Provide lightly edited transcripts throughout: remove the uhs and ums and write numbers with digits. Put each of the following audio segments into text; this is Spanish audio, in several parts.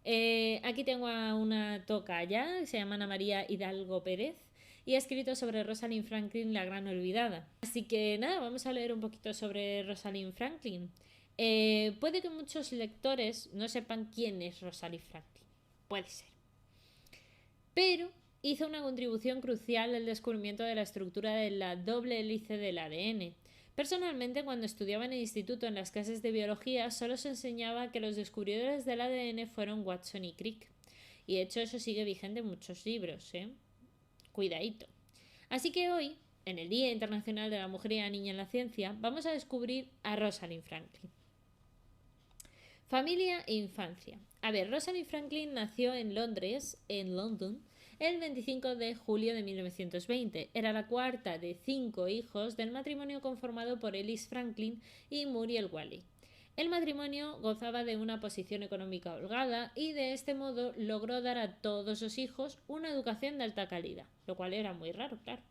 Aquí tengo a una tocaya que se llama Ana María Hidalgo Pérez y ha escrito sobre Rosalind Franklin, la gran olvidada. Así que nada, vamos a leer un poquito sobre Rosalind Franklin. Puede que muchos lectores no sepan quién es Rosalind Franklin. Puede ser. Pero hizo una contribución crucial al descubrimiento de la estructura de la doble hélice del ADN. Personalmente, cuando estudiaba en el instituto en las clases de biología, solo se enseñaba que los descubridores del ADN fueron Watson y Crick. Y de hecho eso sigue vigente en muchos libros, ¿eh? Cuidadito. Así que hoy, en el Día Internacional de la Mujer y la Niña en la Ciencia, vamos a descubrir a Rosalind Franklin. Familia e infancia. A ver, Rosalind Franklin nació en Londres, el 25 de julio de 1920. Era la cuarta de 5 hijos del matrimonio conformado por Ellis Franklin y Muriel Whaley. El matrimonio gozaba de una posición económica holgada y de este modo logró dar a todos sus hijos una educación de alta calidad, lo cual era muy raro, claro.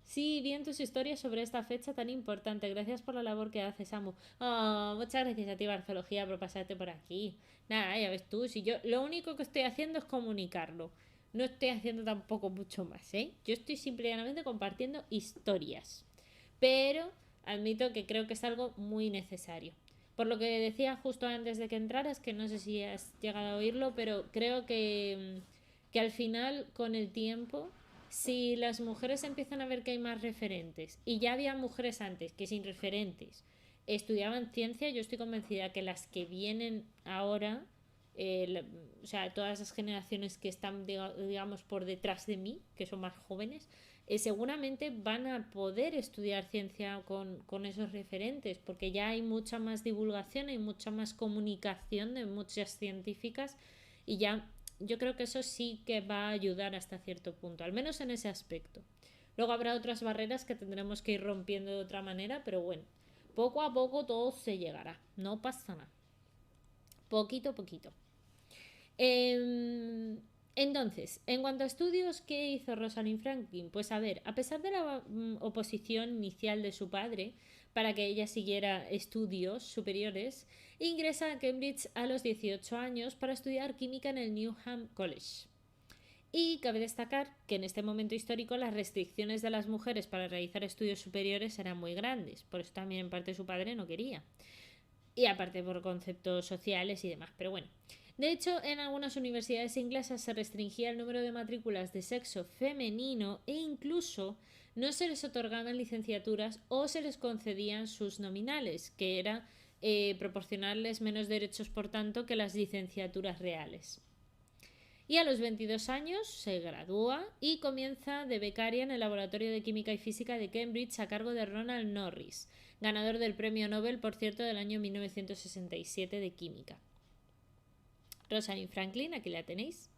Sí, vi en tus historias sobre esta fecha tan importante. Gracias por la labor que haces, Samu. Oh, muchas gracias a ti, Barcelogía, por pasarte por aquí. Nada, ya ves tú, si yo lo único que estoy haciendo es comunicarlo. No estoy haciendo tampoco mucho más, ¿eh? Yo estoy simplemente compartiendo historias. Pero admito que creo que es algo muy necesario. Por lo que decía justo antes de que entraras, que no sé si has llegado a oírlo, pero creo que al final, con el tiempo, si las mujeres empiezan a ver que hay más referentes, y ya había mujeres antes que sin referentes estudiaban ciencia, yo estoy convencida que las que vienen ahora, o sea, todas esas generaciones que están, digamos, por detrás de mí, que son más jóvenes, seguramente van a poder estudiar ciencia con esos referentes, porque ya hay mucha más divulgación, hay mucha más comunicación de muchas científicas y ya yo creo que eso sí que va a ayudar hasta cierto punto, al menos en ese aspecto. Luego habrá otras barreras que tendremos que ir rompiendo de otra manera, pero bueno, poco a poco todo se llegará, no pasa nada. Poquito a poquito. Entonces, en cuanto a estudios, ¿qué hizo Rosalind Franklin? Pues a ver, a pesar de la oposición inicial de su padre para que ella siguiera estudios superiores, ingresa a Cambridge a los 18 años para estudiar química en el Newham College. Y cabe destacar que en este momento histórico las restricciones de las mujeres para realizar estudios superiores eran muy grandes, por eso también en parte su padre no quería. Y aparte por conceptos sociales y demás, pero bueno. De hecho, en algunas universidades inglesas se restringía el número de matrículas de sexo femenino e incluso no se les otorgaban licenciaturas o se les concedían sus nominales, que era proporcionarles menos derechos, por tanto, que las licenciaturas reales. Y a los 22 años se gradúa y comienza de becaria en el Laboratorio de Química y Física de Cambridge a cargo de Ronald Norris, ganador del Premio Nobel, por cierto, del año 1967 de Química. Rosalind Franklin, aquí la tenéis.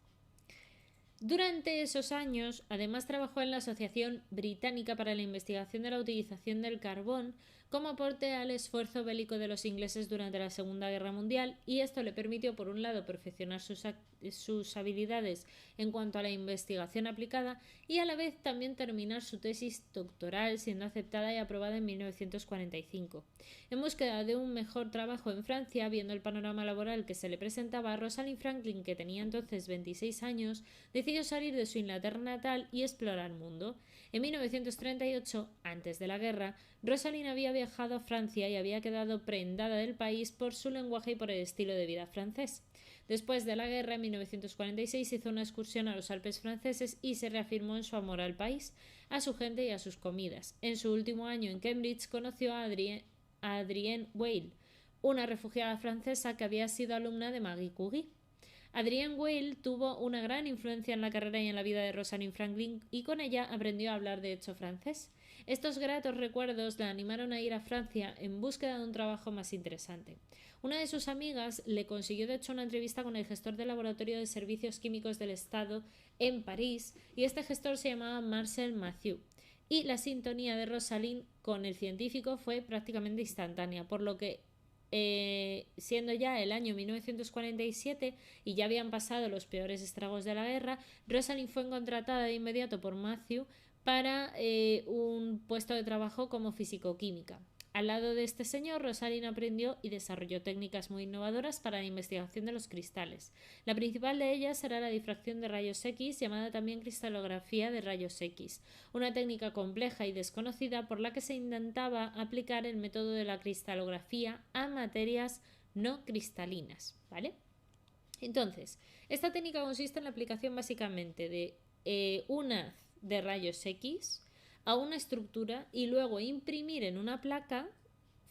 Durante esos años, además trabajó en la Asociación Británica para la Investigación de la Utilización del Carbón como aporte al esfuerzo bélico de los ingleses durante la Segunda Guerra Mundial, y esto le permitió, por un lado, perfeccionar sus habilidades en cuanto a la investigación aplicada y a la vez también terminar su tesis doctoral, siendo aceptada y aprobada en 1945. En búsqueda de un mejor trabajo en Francia, viendo el panorama laboral que se le presentaba, Rosalind Franklin, que tenía entonces 26 años, decidió salir de su Inglaterra natal y explorar el mundo. En 1938, antes de la guerra, Rosalind había viajado a Francia y había quedado prendada del país por su lenguaje y por el estilo de vida francés. Después de la guerra, en 1946, hizo una excursión a los Alpes franceses y se reafirmó en su amor al país, a su gente y a sus comidas. En su último año en Cambridge conoció a Adrienne Weil, una refugiada francesa que había sido alumna de Marie Curie. Adrienne Weil tuvo una gran influencia en la carrera y en la vida de Rosalind Franklin y con ella aprendió a hablar de hecho francés. Estos gratos recuerdos la animaron a ir a Francia en búsqueda de un trabajo más interesante. Una de sus amigas le consiguió de hecho una entrevista con el gestor del Laboratorio de Servicios Químicos del Estado en París, y este gestor se llamaba Marcel Mathieu. Y la sintonía de Rosalind con el científico fue prácticamente instantánea, por lo que siendo ya el año 1947 y ya habían pasado los peores estragos de la guerra, Rosalind fue contratada de inmediato por Matthew para un puesto de trabajo como fisicoquímica. Al lado de este señor, Rosalind aprendió y desarrolló técnicas muy innovadoras para la investigación de los cristales. La principal de ellas era la difracción de rayos X, llamada también cristalografía de rayos X, una técnica compleja y desconocida por la que se intentaba aplicar el método de la cristalografía a materias no cristalinas, ¿vale? Entonces, esta técnica consiste en la aplicación básicamente de un haz de rayos X a una estructura y luego imprimir en una placa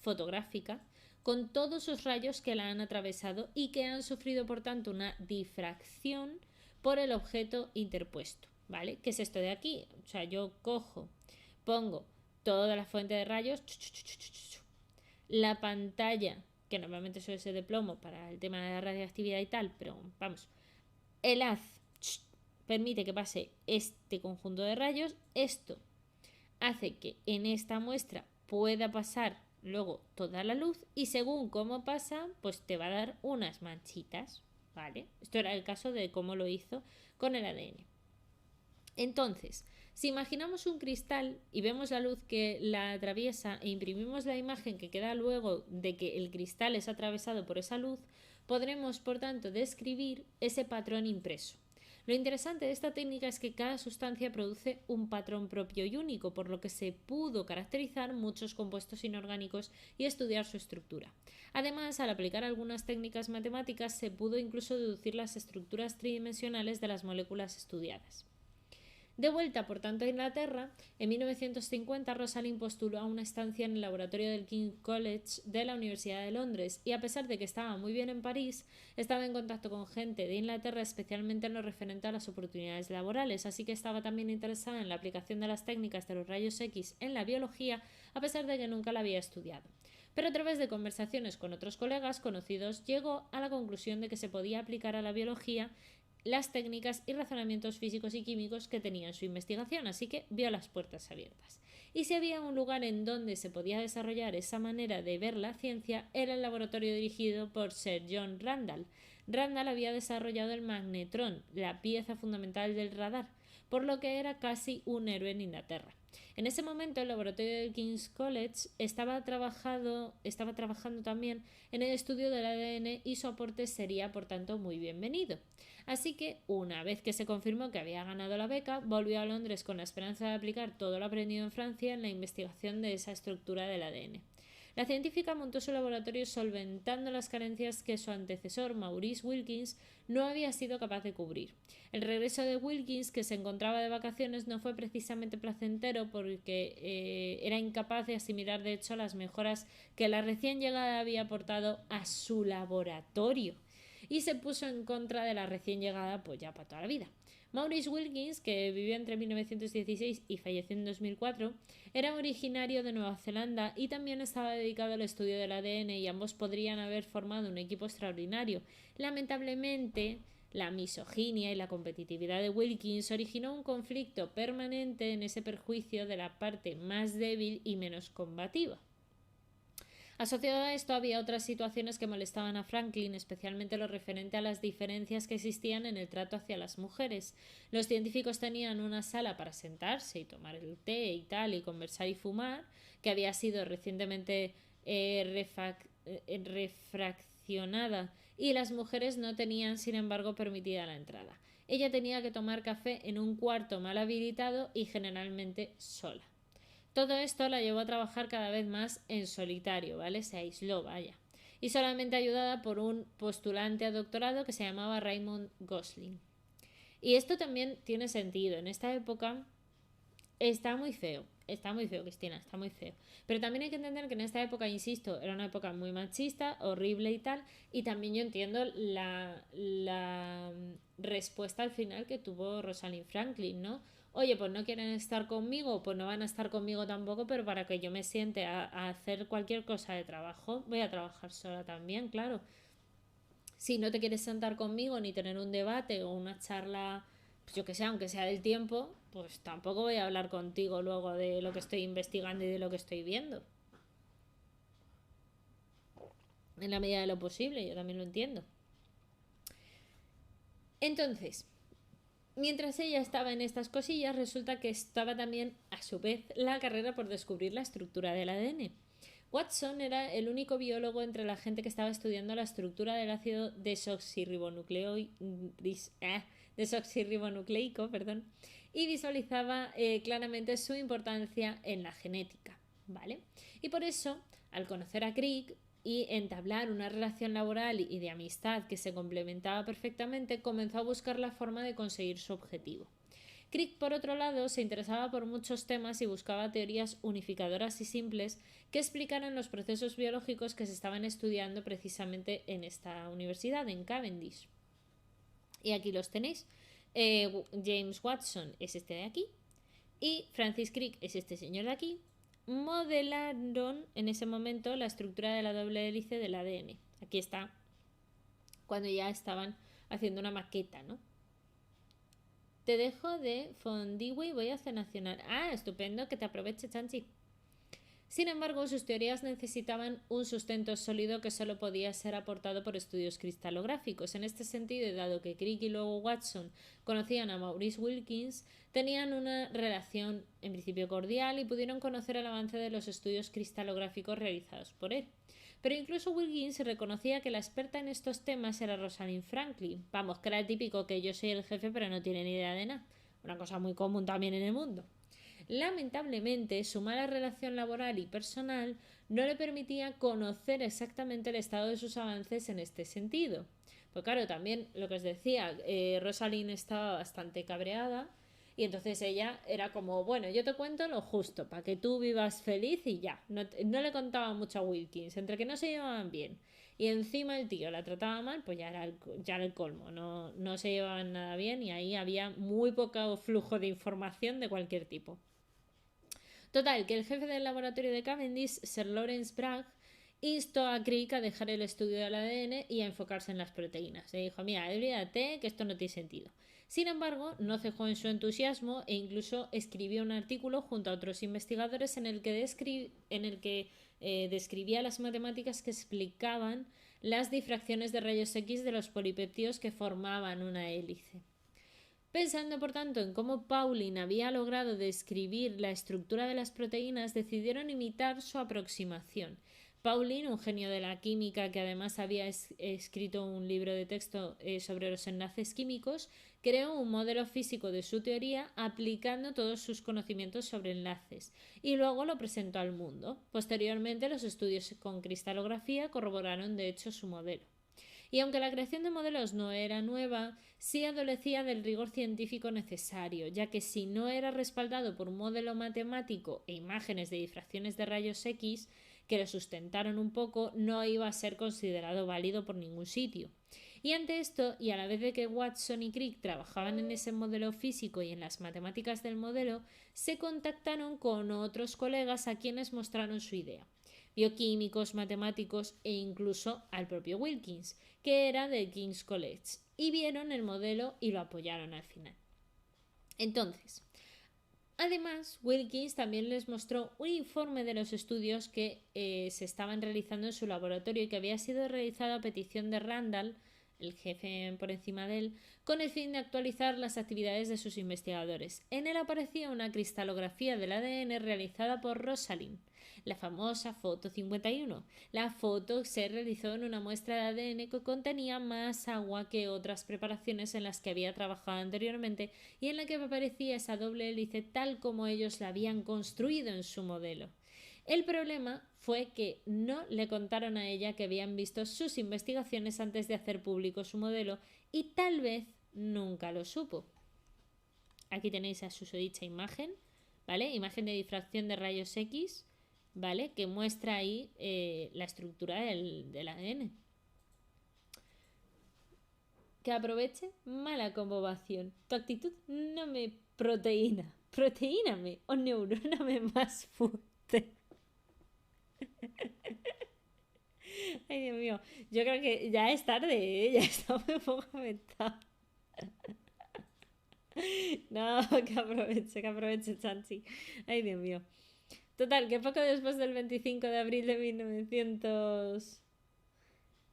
fotográfica con todos los rayos que la han atravesado y que han sufrido por tanto una difracción por el objeto interpuesto, ¿vale? ¿Qué es esto de aquí? O sea, yo cojo, pongo toda la fuente de rayos, la pantalla, que normalmente suele ser de plomo para el tema de la radiactividad y tal, pero vamos, el haz permite que pase este conjunto de rayos, esto hace que en esta muestra pueda pasar luego toda la luz y según cómo pasa, pues te va a dar unas manchitas, ¿vale? Esto era el caso de cómo lo hizo con el ADN. Entonces, si imaginamos un cristal y vemos la luz que la atraviesa e imprimimos la imagen que queda luego de que el cristal es atravesado por esa luz, podremos, por tanto, describir ese patrón impreso. Lo interesante de esta técnica es que cada sustancia produce un patrón propio y único, por lo que se pudo caracterizar muchos compuestos inorgánicos y estudiar su estructura. Además, al aplicar algunas técnicas matemáticas, se pudo incluso deducir las estructuras tridimensionales de las moléculas estudiadas. De vuelta, por tanto, a Inglaterra, en 1950 Rosalind postuló a una estancia en el laboratorio del King's College de la Universidad de Londres y a pesar de que estaba muy bien en París, estaba en contacto con gente de Inglaterra, especialmente en lo referente a las oportunidades laborales, así que estaba también interesada en la aplicación de las técnicas de los rayos X en la biología, a pesar de que nunca la había estudiado. Pero a través de conversaciones con otros colegas conocidos llegó a la conclusión de que se podía aplicar a la biología las técnicas y razonamientos físicos y químicos que tenía en su investigación, así que vio las puertas abiertas. Y si había un lugar en donde se podía desarrollar esa manera de ver la ciencia, era el laboratorio dirigido por Sir John Randall. Randall había desarrollado el magnetrón, la pieza fundamental del radar, por lo que era casi un héroe en Inglaterra. En ese momento el laboratorio del King's College estaba trabajando también en el estudio del ADN y su aporte sería por tanto muy bienvenido. Así que, una vez que se confirmó que había ganado la beca, volvió a Londres con la esperanza de aplicar todo lo aprendido en Francia en la investigación de esa estructura del ADN. La científica montó su laboratorio solventando las carencias que su antecesor, Maurice Wilkins, no había sido capaz de cubrir. El regreso de Wilkins, que se encontraba de vacaciones, no fue precisamente placentero porque era incapaz de asimilar de hecho las mejoras que la recién llegada había aportado a su laboratorio y se puso en contra de la recién llegada pues ya para toda la vida. Maurice Wilkins, que vivió entre 1916 y falleció en 2004, era originario de Nueva Zelanda y también estaba dedicado al estudio del ADN y ambos podrían haber formado un equipo extraordinario. Lamentablemente, la misoginia y la competitividad de Wilkins originó un conflicto permanente en ese perjuicio de la parte más débil y menos combativa. Asociado a esto había otras situaciones que molestaban a Franklin, especialmente lo referente a las diferencias que existían en el trato hacia las mujeres. Los científicos tenían una sala para sentarse y tomar el té y tal, y conversar y fumar, que había sido recientemente refraccionada, y las mujeres no tenían, sin embargo, permitida la entrada. Ella tenía que tomar café en un cuarto mal habilitado y generalmente sola. Todo esto la llevó a trabajar cada vez más en solitario, ¿vale? Se aisló, vaya. Y solamente ayudada por un postulante a doctorado que se llamaba Raymond Gosling. Y esto también tiene sentido. En esta época está muy feo, Cristina, está muy feo. Pero también hay que entender que en esta época, insisto, era una época muy machista, horrible y tal. Y también yo entiendo la respuesta al final que tuvo Rosalind Franklin, ¿no? Oye, pues no quieren estar conmigo, pues no van a estar conmigo tampoco, pero para que yo me siente a hacer cualquier cosa de trabajo, voy a trabajar sola también, claro. Si no te quieres sentar conmigo ni tener un debate o una charla, pues yo que sé, aunque sea del tiempo, pues tampoco voy a hablar contigo luego de lo que estoy investigando y de lo que estoy viendo. En la medida de lo posible, yo también lo entiendo. Entonces, mientras ella estaba en estas cosillas, resulta que estaba también, a su vez, la carrera por descubrir la estructura del ADN. Watson era el único biólogo entre la gente que estaba estudiando la estructura del ácido desoxirribonucleico, y visualizaba claramente su importancia en la genética, ¿vale? Y por eso, al conocer a Crick y entablar una relación laboral y de amistad que se complementaba perfectamente, comenzó a buscar la forma de conseguir su objetivo. Crick, por otro lado, se interesaba por muchos temas y buscaba teorías unificadoras y simples que explicaran los procesos biológicos que se estaban estudiando precisamente en esta universidad, en Cavendish. Y aquí los tenéis. James Watson es este de aquí y Francis Crick es este señor de aquí. Modelaron en ese momento la estructura de la doble hélice del ADN. Aquí está, cuando ya estaban haciendo una maqueta, ¿no? Te dejo de Fondiwe y voy a cenacionar. Ah, estupendo, que te aproveche, Chanchi. Sin embargo, sus teorías necesitaban un sustento sólido que solo podía ser aportado por estudios cristalográficos. En este sentido, dado que Crick y luego Watson conocían a Maurice Wilkins, tenían una relación en principio cordial y pudieron conocer el avance de los estudios cristalográficos realizados por él. Pero incluso Wilkins reconocía que la experta en estos temas era Rosalind Franklin. Vamos, que era el típico que yo soy el jefe pero no tiene ni idea de nada. Una cosa muy común también en el mundo. Lamentablemente, su mala relación laboral y personal no le permitía conocer exactamente el estado de sus avances en este sentido. Pues claro, también lo que os decía, Rosalind estaba bastante cabreada y entonces ella era como, bueno, yo te cuento lo justo, para que tú vivas feliz y ya. No le contaba mucho a Wilkins, entre que no se llevaban bien y encima el tío la trataba mal, pues ya era el colmo. No se llevaban nada bien y ahí había muy poco flujo de información de cualquier tipo. Total, que el jefe del laboratorio de Cavendish, Sir Lawrence Bragg, instó a Crick a dejar el estudio del ADN y a enfocarse en las proteínas. Le dijo, mira, olvídate que esto no tiene sentido. Sin embargo, no cejó en su entusiasmo e incluso escribió un artículo junto a otros investigadores en el que describía las matemáticas que explicaban las difracciones de rayos X de los polipéptidos que formaban una hélice. Pensando, por tanto, en cómo Pauling había logrado describir la estructura de las proteínas, decidieron imitar su aproximación. Pauling, un genio de la química que además había escrito un libro de texto sobre los enlaces químicos, creó un modelo físico de su teoría aplicando todos sus conocimientos sobre enlaces y luego lo presentó al mundo. Posteriormente, los estudios con cristalografía corroboraron de hecho su modelo. Y aunque la creación de modelos no era nueva, sí adolecía del rigor científico necesario, ya que si no era respaldado por un modelo matemático e imágenes de difracciones de rayos X que lo sustentaron un poco, no iba a ser considerado válido por ningún sitio. Y ante esto, y a la vez de que Watson y Crick trabajaban en ese modelo físico y en las matemáticas del modelo, se contactaron con otros colegas a quienes mostraron su idea. Bioquímicos, matemáticos e incluso al propio Wilkins, que era del King's College, y vieron el modelo y lo apoyaron al final. Entonces, además, Wilkins también les mostró un informe de los estudios que se estaban realizando en su laboratorio y que había sido realizado a petición de Randall, el jefe por encima de él, con el fin de actualizar las actividades de sus investigadores. En él aparecía una cristalografía del ADN realizada por Rosalind, la famosa foto 51. La foto se realizó en una muestra de ADN que contenía más agua que otras preparaciones en las que había trabajado anteriormente y en la que aparecía esa doble hélice tal como ellos la habían construido en su modelo. El problema fue que no le contaron a ella que habían visto sus investigaciones antes de hacer público su modelo y tal vez nunca lo supo. Aquí tenéis a susodicha imagen, ¿vale? Imagen de difracción de rayos X, ¿vale? Que muestra ahí la estructura del ADN. Que aproveche, mala convocación. Tu actitud no me proteína. Proteíname o neuróname más fuerte. Ay, Dios mío. Yo creo que ya es tarde, ¿eh? Ya está un poco aventado. No, que aproveche, Chanchi. Ay, Dios mío. Total, que poco después del 25 de abril de 1900...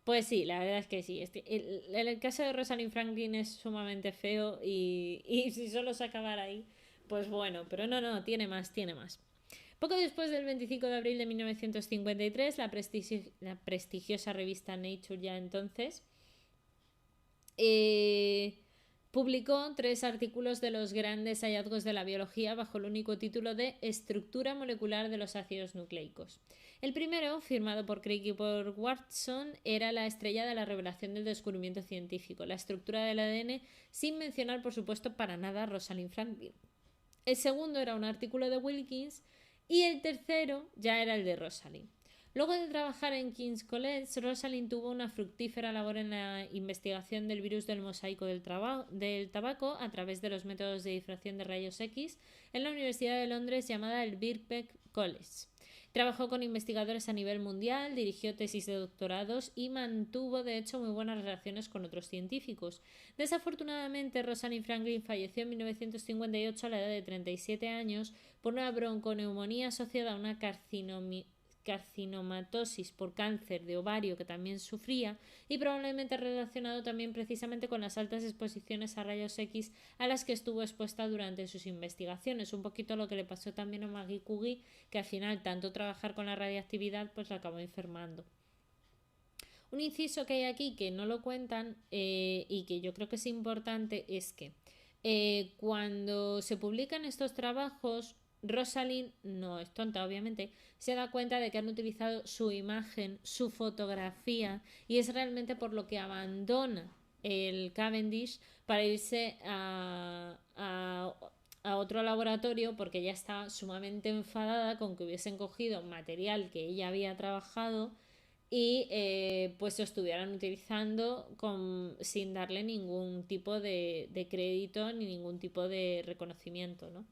Pues sí, la verdad es que sí. El caso de Rosalind Franklin es sumamente feo y si solo se acabara ahí, pues bueno, pero no, tiene más. Poco después del 25 de abril de 1953, la prestigiosa revista Nature ya entonces publicó 3 artículos de los grandes hallazgos de la biología bajo el único título de Estructura molecular de los ácidos nucleicos. El primero, firmado por Crick y por Watson, era la estrella de la revelación del descubrimiento científico, la estructura del ADN, sin mencionar, por supuesto, para nada a Rosalind Franklin. El segundo era un artículo de Wilkins y el tercero ya era el de Rosalind. Luego de trabajar en King's College, Rosalind tuvo una fructífera labor en la investigación del virus del mosaico del tabaco a través de los métodos de difracción de rayos X en la Universidad de Londres llamada el Birkbeck College. Trabajó con investigadores a nivel mundial, dirigió tesis de doctorados y mantuvo, de hecho, muy buenas relaciones con otros científicos. Desafortunadamente, Rosalind Franklin falleció en 1958 a la edad de 37 años por una bronconeumonía asociada a una carcinomatosis por cáncer de ovario que también sufría y probablemente relacionado también precisamente con las altas exposiciones a rayos X a las que estuvo expuesta durante sus investigaciones. Un poquito lo que le pasó también a Marie Curie, que al final tanto trabajar con la radiactividad pues la acabó enfermando. Un inciso que hay aquí que no lo cuentan y que yo creo que es importante es que cuando se publican estos trabajos, Rosalind, no es tonta obviamente, se da cuenta de que han utilizado su imagen, su fotografía, y es realmente por lo que abandona el Cavendish para irse a otro laboratorio, porque ella estaba sumamente enfadada con que hubiesen cogido material que ella había trabajado y pues lo estuvieran utilizando sin darle ningún tipo de crédito ni ningún tipo de reconocimiento, ¿no?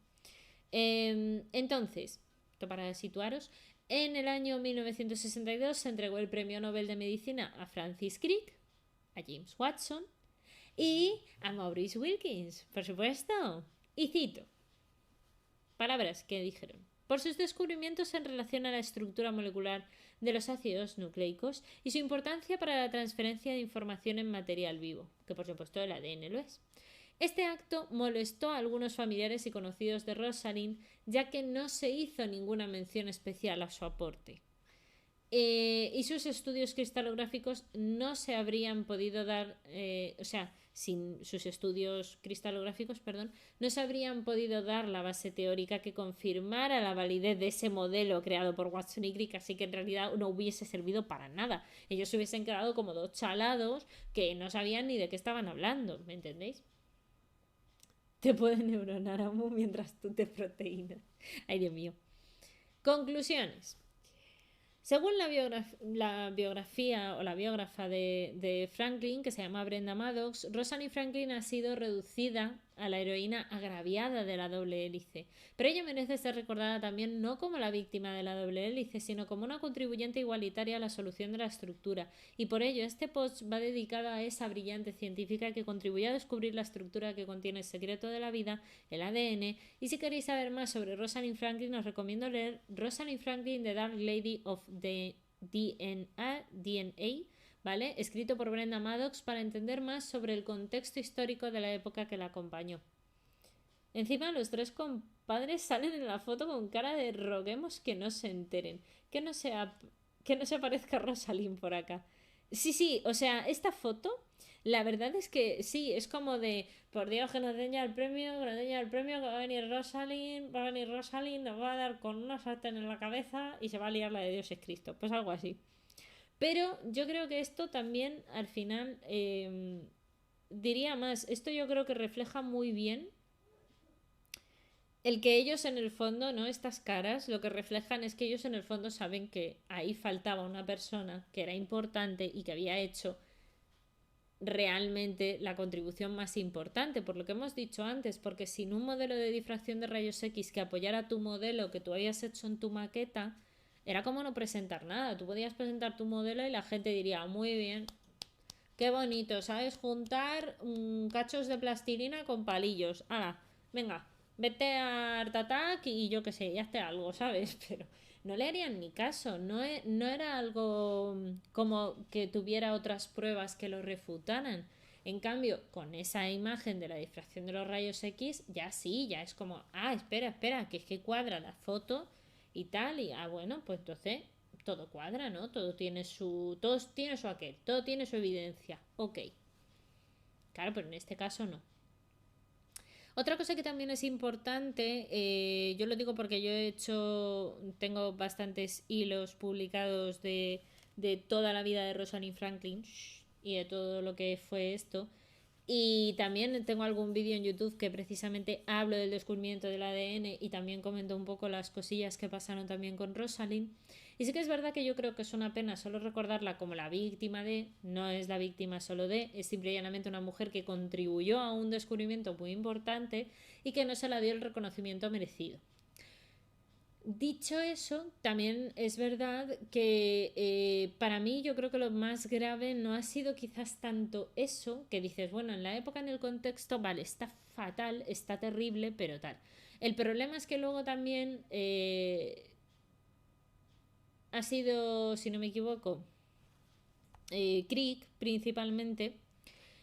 Entonces, para situaros, en el año 1962 se entregó el Premio Nobel de Medicina a Francis Crick, a James Watson y a Maurice Wilkins, por supuesto. Y cito palabras que dijeron: por sus descubrimientos en relación a la estructura molecular de los ácidos nucleicos y su importancia para la transferencia de información en material vivo, que por supuesto el ADN lo es. Este acto molestó a algunos familiares y conocidos de Rosalind, ya que no se hizo ninguna mención especial a su aporte. Y sus estudios cristalográficos no se habrían podido dar, sin sus estudios cristalográficos, no se habrían podido dar la base teórica que confirmara la validez de ese modelo creado por Watson y Crick, así que en realidad no hubiese servido para nada. Ellos se hubiesen quedado como dos chalados que no sabían ni de qué estaban hablando, ¿me entendéis? Te pueden neuronar aún mientras tú te proteínas. Ay, Dios mío. Conclusiones. Según la biografía o la biógrafa de Franklin, que se llama Brenda Maddox, Rosalind Franklin ha sido reducida a la heroína agraviada de la doble hélice, pero ella merece ser recordada también no como la víctima de la doble hélice, sino como una contribuyente igualitaria a la solución de la estructura, y por ello este post va dedicado a esa brillante científica que contribuyó a descubrir la estructura que contiene el secreto de la vida, el ADN, y si queréis saber más sobre Rosalind Franklin os recomiendo leer Rosalind Franklin, The Dark Lady of the DNA, ¿vale? Escrito por Brenda Maddox, para entender más sobre el contexto histórico de la época que la acompañó. Encima los tres compadres salen en la foto con cara de roguemos que no se enteren, que no se aparezca Rosalind por acá. Sí, o sea, esta foto, la verdad es que sí, es como de, por Dios, que nos den ya el premio, que va a venir Rosalind, nos va a dar con una sartén en la cabeza y se va a liar la de Dios es Cristo, pues algo así. Pero yo creo que esto también al final diría más, esto yo creo que refleja muy bien el que ellos en el fondo, ¿no? Estas caras lo que reflejan es que ellos en el fondo saben que ahí faltaba una persona que era importante y que había hecho realmente la contribución más importante, por lo que hemos dicho antes, porque sin un modelo de difracción de rayos X que apoyara tu modelo que tú habías hecho en tu maqueta, era como no presentar nada. Tú podías presentar tu modelo y la gente diría, muy bien, qué bonito, ¿sabes? Juntar cachos de plastilina con palillos. ¡Hala! Venga, vete a Art Attack y yo qué sé, y hazte algo, ¿sabes? Pero no le harían ni caso. No era algo como que tuviera otras pruebas que lo refutaran. En cambio, con esa imagen de la difracción de los rayos X, ya sí, ya es como, espera, que es que cuadra la foto y tal, y bueno, pues entonces todo cuadra, ¿no? Tiene su aquel, todo tiene su evidencia. Ok. Claro, pero en este caso no. Otra cosa que también es importante, yo lo digo porque tengo bastantes hilos publicados de toda la vida de Rosalind Franklin y de todo lo que fue esto. Y también tengo algún vídeo en YouTube que precisamente hablo del descubrimiento del ADN y también comento un poco las cosillas que pasaron también con Rosalind. Y sí que es verdad que yo creo que es una pena solo recordarla como la víctima de, no es la víctima solo de, es simple y llanamente una mujer que contribuyó a un descubrimiento muy importante y que no se le dio el reconocimiento merecido. Dicho eso, también es verdad que para mí yo creo que lo más grave no ha sido quizás tanto eso, que dices, bueno, en la época, en el contexto, vale, está fatal, está terrible, pero tal. El problema es que luego también ha sido, si no me equivoco, Crick principalmente,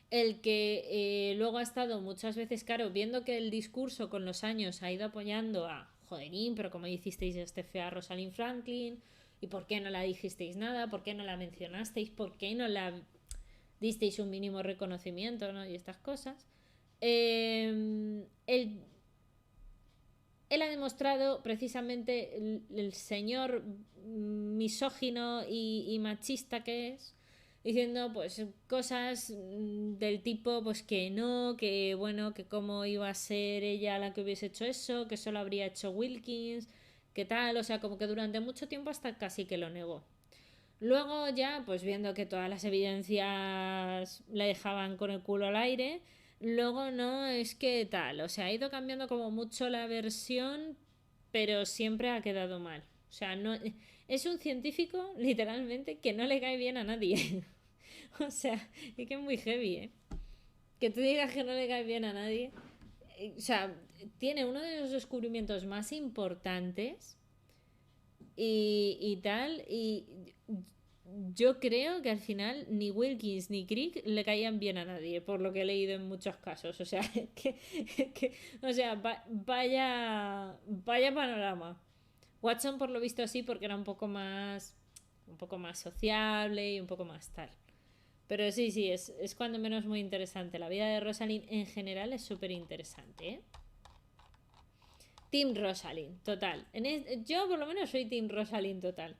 el que luego ha estado muchas veces, claro, viendo que el discurso con los años ha ido apoyando a, joderín, pero como hicisteis este feo a Rosalind Franklin, y por qué no la dijisteis nada, por qué no la mencionasteis, por qué no la disteis un mínimo reconocimiento, ¿no? Y estas cosas. Él ha demostrado precisamente el señor misógino y machista que es, diciendo pues cosas del tipo pues que no, que bueno, que cómo iba a ser ella la que hubiese hecho eso, que solo habría hecho Wilkins, que tal, o sea, como que durante mucho tiempo hasta casi que lo negó. Luego ya, pues viendo que todas las evidencias le dejaban con el culo al aire, luego no es que tal, o sea, ha ido cambiando como mucho la versión, pero siempre ha quedado mal. O sea, no es un científico literalmente que no le cae bien a nadie. O sea, es que es muy heavy, ¿eh? Que tú digas que no le cae bien a nadie. O sea, tiene uno de los descubrimientos más importantes y tal, y yo creo que al final ni Wilkins ni Crick le caían bien a nadie, por lo que he leído en muchos casos. O sea, o sea, vaya panorama. Watson por lo visto sí, porque era un poco más sociable y un poco más tal. Pero sí, sí, es cuando menos muy interesante. La vida de Rosalind en general es súper interesante, ¿eh? Team Rosalind, total. Yo por lo menos soy Team Rosalind total.